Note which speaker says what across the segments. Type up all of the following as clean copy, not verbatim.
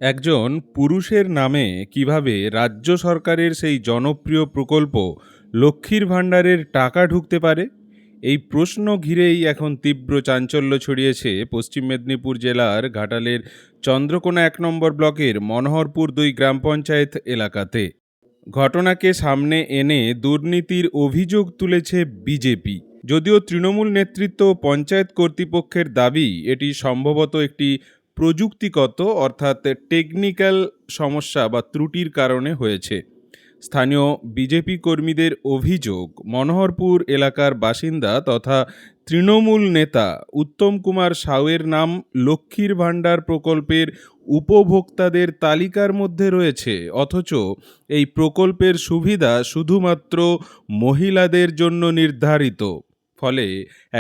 Speaker 1: একজন পুরুষের নামে কিভাবে রাজ্য সরকারের সেই জনপ্রিয় প্রকল্প লক্ষ্মীর ভাণ্ডারের টাকা ঢুকতে পারে, এই প্রশ্ন ঘিরেই এখন তীব্র চাঞ্চল্য ছড়িয়েছে পশ্চিম মেদিনীপুর জেলার ঘাটালের চন্দ্রকোনা 1 নম্বর ব্লকের মনোহরপুর 2 গ্রাম পঞ্চায়েত এলাকাতে। ঘটনাকে সামনে এনে দুর্নীতির অভিযোগ তুলেছে বিজেপি। যদিও তৃণমূল নেতৃত্ব ও পঞ্চায়েত কর্তৃপক্ষের দাবি এটি সম্ভবত একটি প্রযুক্তিগত অর্থাৎ টেকনিক্যাল সমস্যা বা ত্রুটির কারণে হয়েছে। স্থানীয় বিজেপি কর্মীদের অভিযোগ, মনোহরপুর এলাকার বাসিন্দা তথা তৃণমূল নেতা উত্তম কুমার সাউয়ের নাম লক্ষ্মীর ভাণ্ডার প্রকল্পের উপভোক্তাদের তালিকার মধ্যে রয়েছে, অথচ এই প্রকল্পের সুবিধা শুধুমাত্র মহিলাদের জন্য নির্ধারিত। ফলে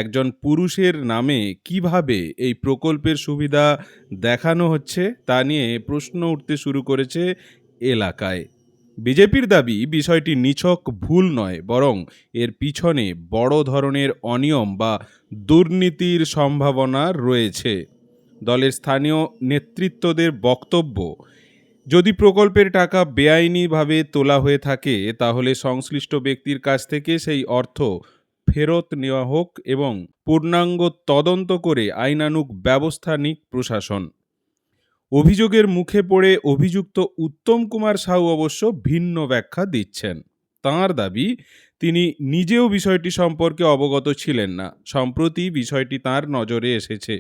Speaker 1: একজন পুরুষের নামে কিভাবে এই প্রকল্পের সুবিধা দেখানো হচ্ছে তা নিয়ে প্রশ্ন উঠতে শুরু করেছে এলাকায়। বিজেপির দাবি বিষয়টি নিছক ভুল নয়, বরং এর পিছনে বড় ধরনের অনিয়ম বা দুর্নীতির সম্ভাবনা রয়েছে। দলের স্থানীয় নেতৃত্বদের বক্তব্য, যদি প্রকল্পের টাকা বেআইনিভাবে তোলা হয়ে থাকে তাহলে সংশ্লিষ্ট ব্যক্তির কাছ থেকে সেই অর্থ ফেরত নেওয়া হোক এবং পূর্ণাঙ্গ তদন্ত করে আইনানুগ ব্যবস্থা নিক প্রশাসন। অভিযোগের মুখে পড়ে অভিযুক্ত উত্তম কুমার সাউ অবশ্য ভিন্ন ব্যাখ্যা দিচ্ছেন। তাঁর দাবি, তিনি নিজেও বিষয়টি সম্পর্কে অবগত ছিলেন না, সম্প্রতি বিষয়টি তাঁর নজরে এসেছে।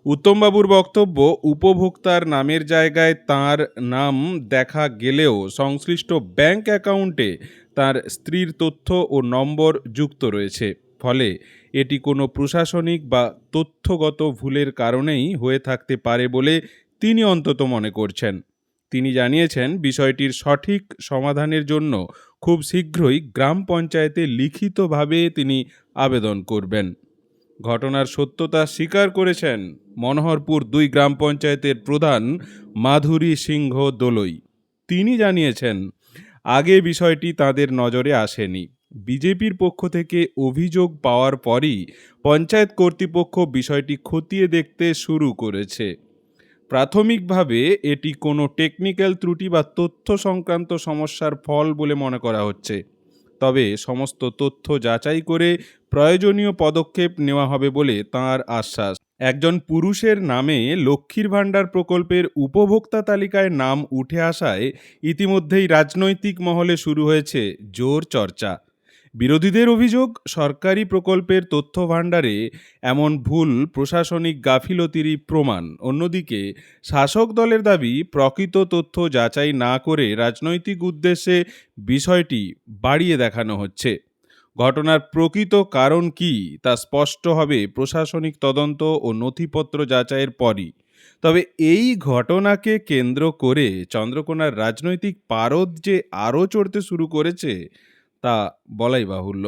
Speaker 1: উত্তমবাবুর বক্তব্য, উপভোক্তার নামের জায়গায় তাঁর নাম দেখা গেলেও সংশ্লিষ্ট ব্যাংক অ্যাকাউন্টে তাঁর স্ত্রীর তথ্য ও নম্বর যুক্ত রয়েছে। ফলে এটি কোনো প্রশাসনিক বা তথ্যগত ভুলের কারণেই হয়ে থাকতে পারে বলে তিনি অন্তত মনে করছেন। তিনি জানিয়েছেন, বিষয়টির সঠিক সমাধানের জন্য খুব শীঘ্রই গ্রাম পঞ্চায়েতে লিখিতভাবে তিনি আবেদন করবেন। ঘটনার সত্যতা স্বীকার করেছেন মনোহরপুর 2 গ্রাম পঞ্চায়েতের প্রধান মাধুরী সিংহ দোলই। তিনি জানিয়েছেন, আগে বিষয়টি তাদের নজরে আসেনি। বিজেপির পক্ষ থেকে অভিযোগ পাওয়ার পরই পঞ্চায়েত কর্তৃপক্ষ বিষয়টি খতিয়ে দেখতে শুরু করেছে। প্রাথমিকভাবে এটি কোনো টেকনিক্যাল ত্রুটি বা তথ্য সংক্রান্ত সমস্যার ফল বলে মনে করা হচ্ছে। তবে সমস্ত তথ্য যাচাই করে প্রয়োজনীয় পদক্ষেপ নেওয়া হবে বলে তাঁর আশ্বাস। একজন পুরুষের নামে লক্ষ্মীর ভাণ্ডার প্রকল্পের উপভোক্তা তালিকায় নাম উঠে আসায় ইতিমধ্যেই রাজনৈতিক মহলে শুরু হয়েছে জোর চর্চা। বিরোধীদের অভিযোগ, সরকারি প্রকল্পের তথ্য ভাণ্ডারে এমন ভুল প্রশাসনিক গাফিলতিরই প্রমাণ। অন্যদিকে শাসক দলের দাবি, প্রকৃত তথ্য যাচাই না করে রাজনৈতিক উদ্দেশ্যে বিষয়টি বাড়িয়ে দেখানো হচ্ছে। ঘটনার প্রকৃত কারণ কী তা স্পষ্ট হবে প্রশাসনিক তদন্ত ও নথিপত্র যাচাইয়ের পরই। তবে এই ঘটনাকে কেন্দ্র করে চন্দ্রকোনার রাজনৈতিক পারদ যে আরও চড়তে শুরু করেছে তা বলাই বাহুল্য।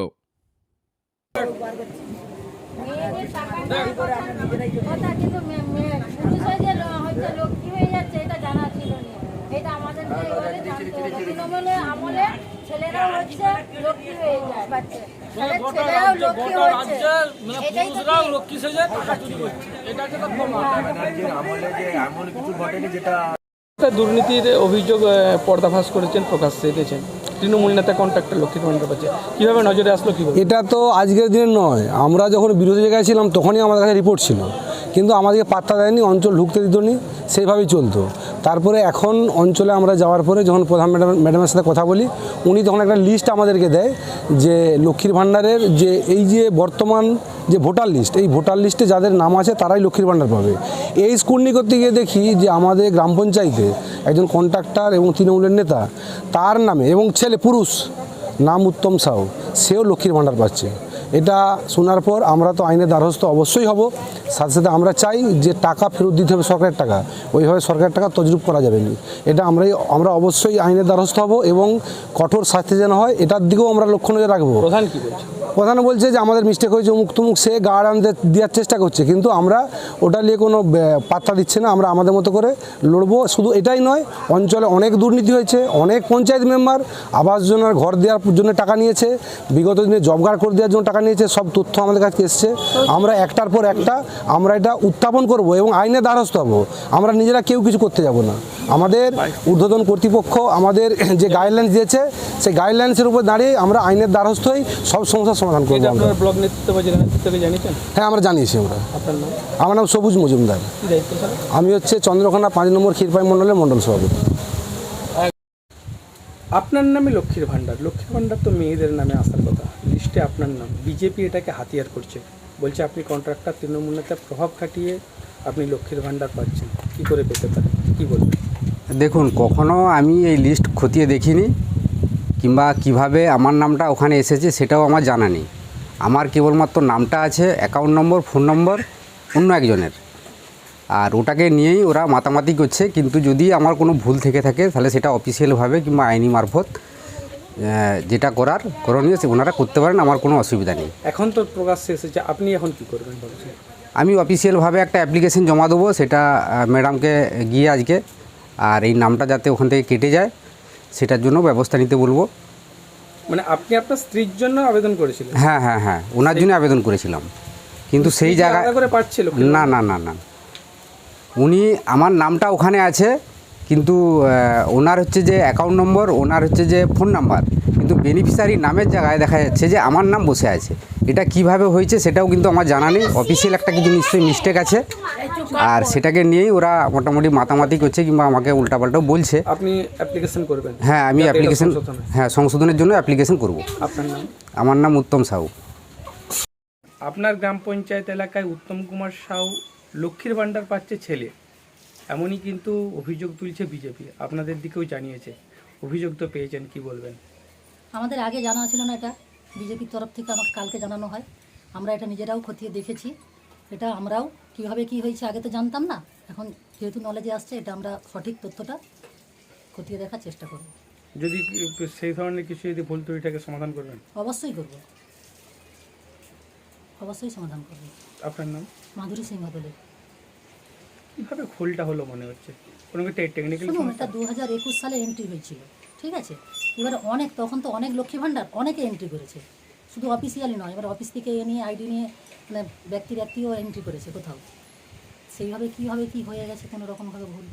Speaker 2: দুর্নীতির অভিযোগ পর্দাফাশ করেছেন, প্রকাশ্যে এনেছেন তৃণমূল নেতা কন্ট্রাক্টর লক্ষ্মীর ভাণ্ডার পাচ্ছে, কীভাবে নজরে আসলো কীভাবে?
Speaker 3: এটা তো আজকের দিনে নয়, আমরা যখন বিরোধী জায়গায় ছিলাম তখনই আমাদের কাছে রিপোর্ট ছিল, কিন্তু আমাদেরকে পাত্তা দেয়নি, অঞ্চল ঢুকতে দিত নি, সেইভাবেই চলতো। তারপরে এখন অঞ্চলে আমরা যাওয়ার পরে যখন প্রধান ম্যাডামের সাথে কথা বলি, উনি তখন একটা লিস্ট আমাদেরকে দেয় যে লক্ষ্মীর ভাণ্ডারের যে এই যে বর্তমান যে ভোটার লিস্ট, এই ভোটার লিস্টে যাদের নাম আছে তারাই লক্ষ্মীর ভাণ্ডার পাবে। এই স্ক্রুটনি করতে গিয়ে দেখি যে আমাদের গ্রাম পঞ্চায়েতে একজন কন্ট্রাক্টর এবং তৃণমূলের নেতা, তার নামে এবং ছেলে পুরুষ নাম উত্তম সাউ, সেও লক্ষ্মীর ভাণ্ডার পাচ্ছে। এটা শোনার পর আমরা তো আইনের দ্বারস্থ অবশ্যই হব। সাথে সাথে আমরা চাই যে টাকা ফেরত দিতে হবে সরকারের টাকা, ওইভাবে সরকারের টাকা তজরুপ করা যাবে না। এটা আমরা অবশ্যই আইনের দ্বারস্থ হব এবং কঠোর শাস্তি যেন হয় এটার দিকেও আমরা লক্ষ্য নজর রাখবো।
Speaker 2: প্রধান কী বলছে?
Speaker 3: প্রধান বলছে যে আমাদের মিস্টেক হয়েছে, অমুক তুমুক, সে গার্ড আনতে দেওয়ার চেষ্টা করছে, কিন্তু আমরা ওটা নিয়ে কোনো পাত্তা দিচ্ছে না। আমরা আমাদের মতো করে লড়বো। শুধু এটাই নয়, অঞ্চলে অনেক দুর্নীতি হয়েছে, অনেক পঞ্চায়েত মেম্বার আবাস যোজনার ঘর দেওয়ার জন্য টাকা নিয়েছে, বিগত দিনে জব কার্ড করে দেওয়ার জন্য টাকা নিয়েছে, সব তথ্য আমাদের কাছে এসছে। আমরা একটার পর একটা আমরা এটা উত্থাপন করব এবং আইনের দ্বারস্থ হব। আমরা নিজেরা কেউ কিছু করতে যাব না। আমাদের ঊর্ধ্বতন কর্তৃপক্ষ আমাদের যে গাইডলাইন্স দিয়েছে সেই গাইডলাইন্সের উপর দাঁড়িয়ে আমরা আইনের দ্বারস্থ হয়ে সব সমস্যার সমাধান করবো
Speaker 2: এটা
Speaker 3: আমরা।
Speaker 2: আপনার ব্লক নেতৃত্ব বা জেলা নেতৃত্বকে জানিয়েছেন?
Speaker 3: হ্যাঁ, আমরা জানিয়েছি।
Speaker 2: আপনার নাম?
Speaker 3: আমার নাম সবুজ মজুমদার।
Speaker 2: কী দায়িত্ব স্যার?
Speaker 3: আমি হচ্ছে চন্দ্রকোনা 5 নম্বর ক্ষীরপাই মণ্ডলের মণ্ডল সভাপতি।
Speaker 2: আপনার নামে লক্ষ্মীর ভাণ্ডার, লক্ষ্মীর ভাণ্ডার তো মেয়েদের নামে আসার কথা, লিস্টে আপনার নাম। বিজেপি এটাকে হাতিয়ার করছে, বলছে আপনি কন্ট্রাক্টর, তৃণমূল নেতার প্রভাব খাটিয়ে আপনি লক্ষ্মীর ভাণ্ডার পাচ্ছেন, কী করে পেতে পারেন, কী বলবেন?
Speaker 4: দেখুন, কখনো আমি এই লিস্ট খতিয়ে দেখিনি, কিংবা কিভাবে আমার নামটা ওখানে এসেছে সেটাও আমার জানা নেই। আমার কেবলমাত্র নামটা আছে, অ্যাকাউন্ট নম্বর, ফোন নম্বর অন্য একজনের, আর ওটাকে নিয়েই ওরা মাতামাতি করছে। কিন্তু যদি আমার কোনো ভুল থেকে থাকে তাহলে সেটা অফিসিয়ালভাবে কিংবা আইনি মারফত যেটা করণীয় ওনারা করতে পারেন, আমার কোনো অসুবিধা নেই।
Speaker 2: এখন তো প্রকাশ্যে এসেছে, আপনি এখন কী করবেন বলছেন?
Speaker 4: আমি অফিসিয়ালভাবে একটা অ্যাপ্লিকেশন জমা দেবো, সেটা ম্যাডামকে গিয়ে আজকে, আর এই নামটা যাতে ওখান থেকে কেটে যায় সেটার জন্য ব্যবস্থা নিতে বলবো।
Speaker 2: মানে আপনি আপনার স্ত্রীর জন্য আবেদন করেছিলেন?
Speaker 4: হ্যাঁ হ্যাঁ হ্যাঁ, ওনার জন্য আবেদন করেছিলাম, কিন্তু সেই জায়গায়
Speaker 2: আলাদা করে পাচ্ছিল?
Speaker 4: না না না না, উনি আমার নামটা ওখানে আছে, কিন্তু ওনার হচ্ছে যে অ্যাকাউন্ট নম্বর, ওনার হচ্ছে যে ফোন নাম্বার, কিন্তু বেনিফিশিয়ারি নামের জায়গায় দেখা যাচ্ছে যে আমার নাম বসে আছে। এটা কিভাবে হয়েছে সেটাও কিন্তু আমার জানা নেই। অফিসিয়াল একটা কিছু নিশ্চয়ই মিস্টেক আছে, আর সেটাকে নিয়েই ওরা মোটামুটি মাতামাতি করছে কিংবা আমাকে উল্টাপাল্টাও বলছে।
Speaker 2: আপনি অ্যাপ্লিকেশন করবেন?
Speaker 4: হ্যাঁ, আমি
Speaker 2: যাতে এটা
Speaker 4: অ্যাপ্লিকেশন,
Speaker 2: সংশোধন হয়।
Speaker 4: হ্যাঁ, সংশোধনের জন্য অ্যাপ্লিকেশন করব।
Speaker 2: আপনার নাম?
Speaker 4: আমার নাম উত্তম সাউ।
Speaker 2: আপনার গ্রাম পঞ্চায়েত এলাকায় উত্তম কুমার সাউ লক্ষ্মীর ভাণ্ডার পাচ্ছে ছেলে, এমনই কিন্তু অভিযোগ তুলছে বিজেপি, আপনাদের দিকেও জানিয়েছে, অভিযোগ তো পেয়েছেন, কি বলবেন?
Speaker 5: আমাদের আগে জানা ছিল না, এটা বিজেপির তরফ থেকে আমাকে কালকে জানানো হয়। আমরা এটা নিজেরাও খতিয়ে দেখেছি, এটা আমরাও কিভাবে কি হয়েছে আগে তো জানতাম না, এখন যেহেতু নলেজে আসছে এটা আমরা সঠিক তথ্যটা খতিয়ে দেখার চেষ্টা করব।
Speaker 2: যদি সেই ধরনের কিছু যদি ভুল ত্রুটিটাকে সমাধান করবেন?
Speaker 5: অবশ্যই করব, অবশ্যই সমাধান করব।
Speaker 2: আপনার নাম?
Speaker 5: মাধুরী সিংহ দলে।
Speaker 2: কীভাবে ভুলটা হলো মনে হচ্ছে? কোনো কি টেকনিক্যাল
Speaker 5: শুনুন,
Speaker 2: সমস্যা?
Speaker 5: এটা 2021 সালে এন্ট্রি হয়েছিল, ঠিক আছে? এবারে তখন তো অনেক লক্ষ্মী ভাণ্ডার অনেকে এন্ট্রি করেছে, শুধু অফিসিয়ালি নয়, এবার অফিস থেকে নিয়ে আইডি নিয়ে মানে ব্যক্তিও এন্ট্রি করেছে কোথাও। সেইভাবে কীভাবে কী হয়ে গেছে কোনো রকমভাবে ভুল।